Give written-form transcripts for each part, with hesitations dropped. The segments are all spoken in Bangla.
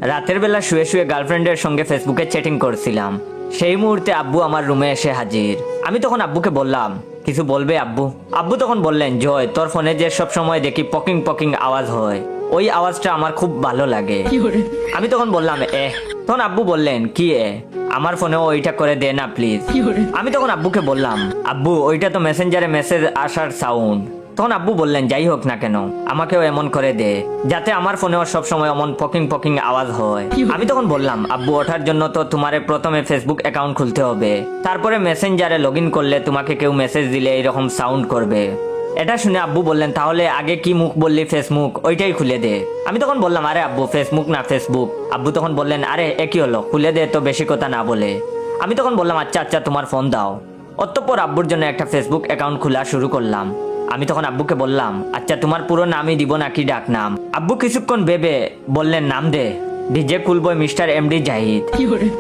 রাতের বেলা শুয়ে শুয়ে গার্লফ্রেন্ডের সঙ্গে ফেসবুকে চ্যাটিং করছিলাম। সেই মুহূর্তে আব্বু আমার রুমে এসে হাজির। আমি তখন আব্বুকে বললাম, কিছু বলবে আব্বু? আব্বু তখন বললেন, জয়, তোর ফোনে যে সব সময় দেখি পকিং পকিং আওয়াজ হয়, ওই আওয়াজটা আমার খুব ভালো লাগে। আমি তখন বললাম, তখন আব্বু বললেন, কি আমার ফোনেও ওইটা করে দে না প্লিজ। আমি তখন আব্বুকে বললাম, আব্বু ওইটা তো মেসেঞ্জারে মেসেজ আসার সাউন্ড। তখন আব্বু বললেন, যাই হোক না কেন, আমাকেও এমন করে দে যাতে আমার ফোনেও সবসময় এমন পকিং পকিং আওয়াজ হয়। আমি তখন বললাম, আব্বু ওঠার জন্য তো তোমারে প্রথমে ফেসবুক অ্যাকাউন্ট খুলতে হবে, তারপরে মেসেঞ্জারে লগ ইন করলে তোমাকে কেউ মেসেজ দিলে এইরকম সাউন্ড করবে। এটা শুনে আব্বু বললেন, তাহলে আগে কি মুখ বললি, ফেসবুক, ওইটাই খুলে দে। আমি তখন বললাম, আরে আব্বু ফেসবুক না ফেসবুক। আব্বু তখন বললেন, আরে একই হলো, খুলে দে তো, বেশি কথা না বলে। আমি তখন বললাম, আচ্ছা আচ্ছা তোমার ফোন দাও। অতঃপর আব্বুর জন্য একটা ফেসবুক অ্যাকাউন্ট খোলা শুরু করলাম। আমি তখন আব্বুকে বললাম, আচ্ছা তোমার পুরো নামই দিব নাকি ডাক নাম? আব্বু কিছুক্ষণ ভেবে বললেন, নাম দে, ডিজে কুলবয় মিস্টার এমডি জাহিদ।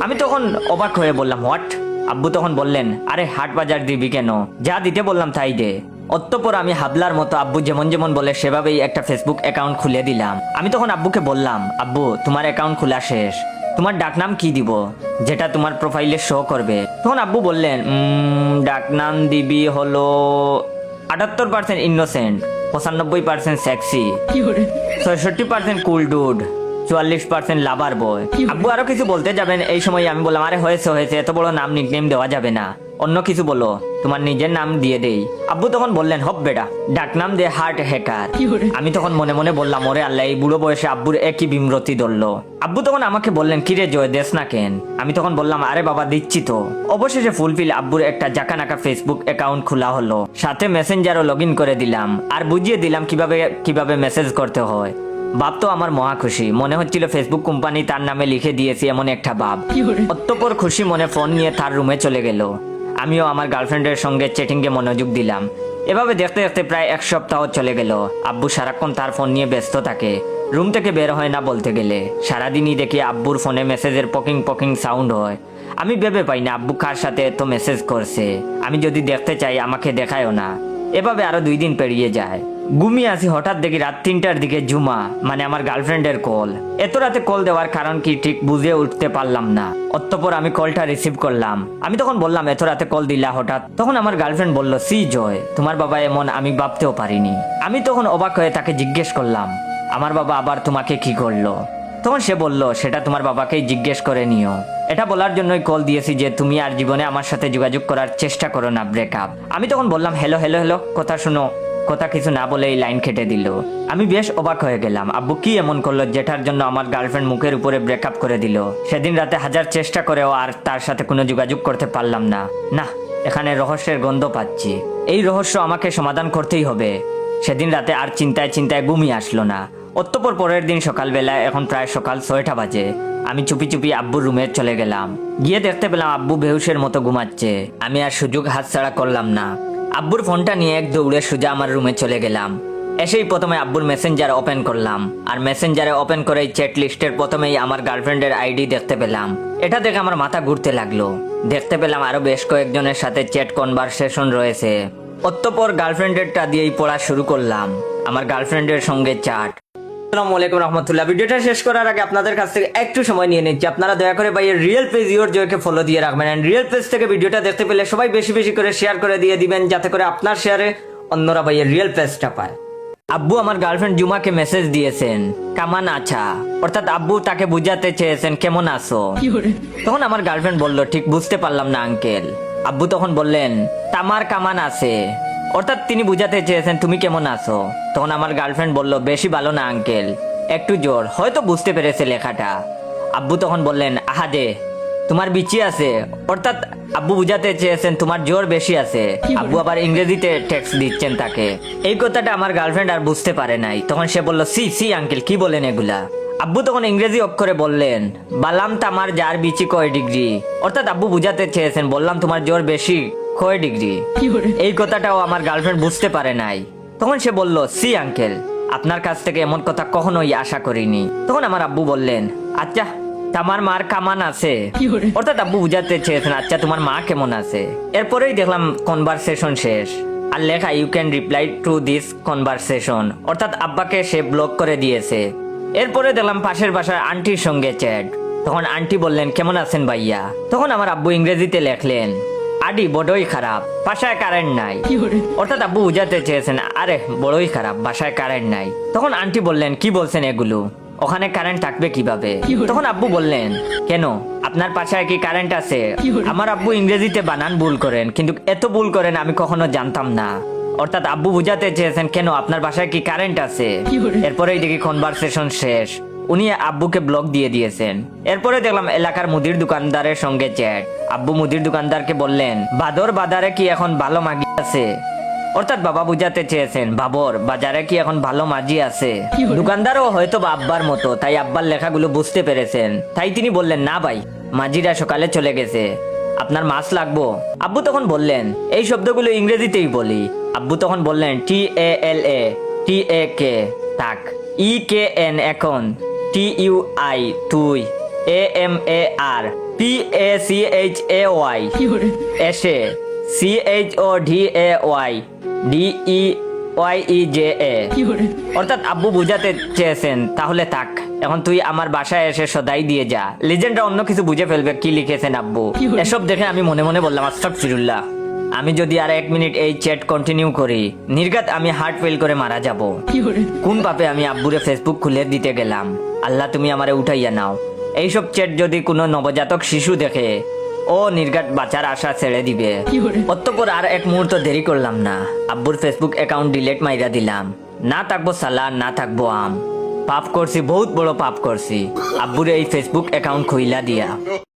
আমি তখন অবাক হয়ে বললাম, হোয়াট? আব্বু তখন বললেন, আরে হাট বাজার দিবি কেন, যা দিতে বললাম তাই দে। অতঃপর আমি হাবলার মতো আব্বু যেমন যেমন বলে সেভাবেই একটা ফেসবুক অ্যাকাউন্ট খুলে দিলাম। আমি তখন আব্বুকে বললাম, আব্বু তোমার অ্যাকাউন্ট খোলা শেষ, তোমার ডাকনাম কি দিব যেটা তোমার প্রোফাইলে শো করবে? তখন আব্বু বললেন, ডাকনাম দিবি হলো 78% ইনোসেন্ট, 95% সেক্সি, 66% কুল ডুড, 44% লাভার বয়। আব্বু আরো কিছু বলতে যাবেন, এই সময় আমি বললাম, আরে হয়েছে হয়েছে, এত বড় নাম নিকনেম দেওয়া যাবে না, অন্য কিছু বলো, তোমার নিজের নাম দিয়ে দেই। আব্বু তখন বললেন, হপ বেটা, ডাকনাম দে হার্ট হ্যাকার। আমি তখন মনে মনে বললাম, ওরে আল্লাহ, এই বুড়ো বয়সে আব্বুর একই বিমরতি ধরলো। আব্বু তখন আমাকে বললেন, কিরে জয়, দেশ না কেন? আমি তখন বললাম, আরে বাবা দিচ্ছি তো। অবশেষে ফুলফিল আব্বুর একটা জাকানাকা ফেসবুক অ্যাকাউন্ট খোলা হলো, সাথে মেসেঞ্জারও লগ ইন করে দিলাম, আর বুঝিয়ে দিলাম কিভাবে কিভাবে মেসেজ করতে হয়। বাপ তো আমার মহা খুশি, মনে হচ্ছিল ফেসবুক কোম্পানি তার নামে লিখে দিয়েছি এমন একটা বাপ। অতঃপর খুশি মনে ফোন নিয়ে তার রুমে চলে গেল। আমিও আমার গার্লফ্রেন্ডের সঙ্গে চ্যাটিংয়ে মনোযোগ দিলাম। এভাবে দেখতে দেখতে প্রায় এক সপ্তাহ চলে গেল। আব্বু সারাক্ষণ তার ফোন নিয়ে ব্যস্ত থাকে, রুম থেকে বের হয় না বলতে গেলে। সারাদিনই দেখি আব্বুর ফোনে মেসেজের পকিং পকিং সাউন্ড হয়। আমি ভেবে পাই না আব্বু কার সাথে এত মেসেজ করছে, আমি যদি দেখতে চাই আমাকে দেখায়ও না। এভাবে আরো 2 দিন পেরিয়ে যায়। ঘুমিয়ে আসি, হঠাৎ দেখি রাত 3টার দিকে জুমা মানে আমার গার্লফ্রেন্ডের কল। এত রাতে কল দেওয়ার কারণ কি ঠিক বুঝে উঠতে পারলাম না। অতঃপর আমি কলটা রিসিভ করলাম। আমি তখন বললাম, এত রাতে কল দিলা হঠাৎ? তখন আমার গার্লফ্রেন্ড বলল, সি জয়, তোমার বাবা এমন আমি ভাবতেও পারিনি। আমি তখন অবাক হয়ে তাকে জিজ্ঞেস করলাম, আমার বাবা আবার তোমাকে কি করলো? তখন সে বলল, সেটা তোমার বাবাকেই জিজ্ঞেস করে নিও। এটা বলার জন্যই কল দিয়েছি যে তুমি আর জীবনে আমার সাথে যোগাযোগ করার চেষ্টা করো না, ব্রেকআপ। আমি তখন বললাম, হ্যালো হ্যালো হ্যালো, কথা শুনো। কথা কিছু না বলে এই লাইন কেটে দিল। আমি বেশ অবাক হয়ে গেলাম, আব্বু কি এমন করলো যেটার জন্য আমার গার্লফ্রেন্ড মুখের উপরে ব্রেকআপ করে দিল? সেদিন রাতে 1000 চেষ্টা করেও আর তার সাথে কোনো যোগাযোগ করতে পারলাম না। না, এখানে রহস্যের গন্ধ পাচ্ছি। এই রহস্য আমাকে সমাধান করতেই হবে। সেদিন রাতে আর চিন্তায় চিন্তায় ঘুমিয়ে আসলো না। অতঃপর পরের দিন সকালবেলা, এখন প্রায় সকাল 6টা বাজে, আমি চুপি চুপি আব্বুর রুমে চলে গেলাম। গিয়ে দেখতে পেলাম আব্বু বেহুশের মতো ঘুমাচ্ছে। আমি আর সুযোগ হাতছাড়া করলাম না, আব্বুর ফোনটা নিয়ে এক দৌড়ে সোজা আমার রুমে চলে গেলাম। এসেই প্রথমে আব্বুর মেসেঞ্জার ওপেন করলাম, আর মেসেঞ্জারে ওপেন করেই চ্যাট লিস্টের প্রথমেই আমার গার্লফ্রেন্ডের আইডি দেখতে পেলাম। এটা দেখে আমার মাথা ঘুরতে লাগলো। দেখতে পেলাম আরো বেশ কয়েকজনের সাথে চ্যাট কনভারসেশন রয়েছে। অতঃপর গার্লফ্রেন্ডেরটা দিয়েই পড়া শুরু করলাম, আমার গার্লফ্রেন্ডের সঙ্গে চ্যাট। আসসালামু আলাইকুম রহমতুল্লাহ। ভিডিওটা শেষ করার আগে আপনাদের কাছ থেকে একটু সময় নিয়ে নিচ্ছি, আপনারা দয়া করে ভাইয়ের রিয়েল পেজ ইওর জয়কে ফলো দিয়ে রাখবেন। এন্ড রিয়েল পেজ থেকে ভিডিওটা দেখতে পেলে সবাই বেশি বেশি করে শেয়ার করে দিয়ে দিবেন, যাতে করে আপনার শেয়ারে অন্যরা ভাইয়ের রিয়েল পেজটা পায়। আব্বু আমার গার্লফ্রেন্ড জুমাকে মেসেজ দিয়েছেন, কামান আছা, অর্থাৎ আব্বু তাকে বুঝাতে চেয়েছেন কেমন আছো। তখন আমার গার্লফ্রেন্ড বলল, ঠিক বুঝতে পারলাম না আঙ্কেল। আব্বু তখন বললেন, তামার কামান আছে, অর্থাৎ তিনি বুঝাতে চেয়েছেন তুমি কেমন আছো। তখন আমার গার্লফ্রেন্ড বলল, বেশি ভালো না আঙ্কেল, একটু জ্বর, হয়তো বুঝতে পেরেছে লেখাটা। আব্বু তখন বললেন, আহাদে তোমার বিচি আছে, অর্থাৎ আব্বু বুঝাতে চেয়েছেন তোমার জ্বর বেশি আছে। আব্বু আবার ইংরেজিতে টেক্সট দিচ্ছেন তাকে। এই কথাটা আমার গার্লফ্রেন্ড আর বুঝতে পারে নাই। তখন সে বলল, সি সি আঙ্কেল, কি বলেন এগুলা? আব্বু তখন ইংরেজি অক্ষরে বললেন, বালাম তামার যার বিচি কয় ডিগ্রি, অর্থাৎ আব্বু বুঝাতে চেয়েছেন বললাম তোমার জ্বর বেশি কয় ডিগ্রি। এই কথাটাও আমার গার্লফ্রেন্ড বুঝতে পারে নাই। তখন সে বলল, সি আঙ্কেল, আপনার কাছ থেকে এমন কথা কখনোই আশা করিনি। তখন আমার আব্বু বললেন, আচ্ছা তোমার মার কামান আছে, অর্থাৎ আব্বু বুঝাতে চেয়েছেন আচ্ছা তোমার মা কেমন আছে। এরপরেই দেখলাম কনভারসেশন শেষ, আর লেখা you can reply to this conversation, অর্থাৎ আব্বাকে সে ব্লক করে দিয়েছে। এরপরে দেখলাম পাশের বাসার আন্টির সঙ্গে চ্যাট। তখন আন্টি বললেন কেমন আছেন ভাইয়া। তখন আমার আব্বু ইংরেজিতে লেখলেন আডি বড়ই খারাপ, বাসায় কারেন্ট নাই। অর্থাৎ আব্বু বুঝাতে চেয়েছেন আরে বড়ই খারাপ, বাসায় কারেন্ট নাই। তখন আন্টি বললেন কি বলছেন এগুলো, ওখানে কারেন্ট থাকবে কিভাবে। তখন আব্বু বললেন কেন আপনার বাসায় কি কারেন্ট আছে। আমার আব্বু ইংরেজিতে বানান ভুল করেন, কিন্তু এত ভুল করেন আমি কখনো জানতাম না। অর্থাৎ আব্বু বুঝাতে চেয়েছেন কেন আপনার বাসায় কি কারেন্ট আছে। এরপরেই দেখি কনভারসেশন শেষ, উনি আব্বুকে ব্লক দিয়ে দিয়েছেন। এরপরে দেখলাম এলাকার মুদির দোকানদারের সঙ্গে চ্যাট। আব্বু মুদির দোকানদারকে বললেন বাদর বাজারে কি এখন ভালো মাগি আছে। অর্থাৎ বাবা বুঝাতে চেয়েছেন বাবর বাজারে কি এখন ভালো মাঝি আছে। দোকানদারও হয়তো আব্বার মতো, তাই আব্বার লেখাগুলো বুঝতে পেরেছেন। তাই তিনি বললেন না ভাই, মাঝিরা সকালে চলে গেছে, আপনার মাছ লাগবো। আব্বু তখন বললেন এই শব্দগুলো ইংরেজিতেই বলি। আব্বু তখন বললেন TALA TAK তাক, EKN এখন, TUI তুই, AMAR PACHAY এসে, CHODAY DEYEJA। অর্থাৎ আব্বু বুঝাতে চেয়েছেন তাহলে থাক, এখন তুই আমার বাসায় এসে সদাই দিয়ে যা। লিজেন্ডরা অন্য কিছু বুঝে ফেলবে কি লিখেছেন আব্বু। এসব দেখে আমি মনে মনে বললাম আস্তাগফিরুল্লাহ, আমি যদি আর 1 মিনিট এই চ্যাট কন্টিনিউ করি নির্ঘাত আমি হার্ট ফেল করে মারা যাব। কোন পাপে আমি আব্বুরে ফেসবুক খুলে দিতে গেলাম। আল্লাহ তুমি আমারে উঠাইয়া নাও। এইসব চ্যাট যদি কোনো নবজাতক শিশু দেখে ও নির্ঘাত বাঁচার আশা ছেড়ে দিবে। অতঃপর আর 1 মুহূর্ত দেরি করলাম না, আব্বুর ফেসবুক অ্যাকাউন্ট ডিলিট মাইরা দিলাম। না থাকবো সালা, না থাকবো আম। পাপ করছি, বহুত বড় পাপ করছি আব্বুর এই ফেসবুক অ্যাকাউন্ট খুইলা দিয়া।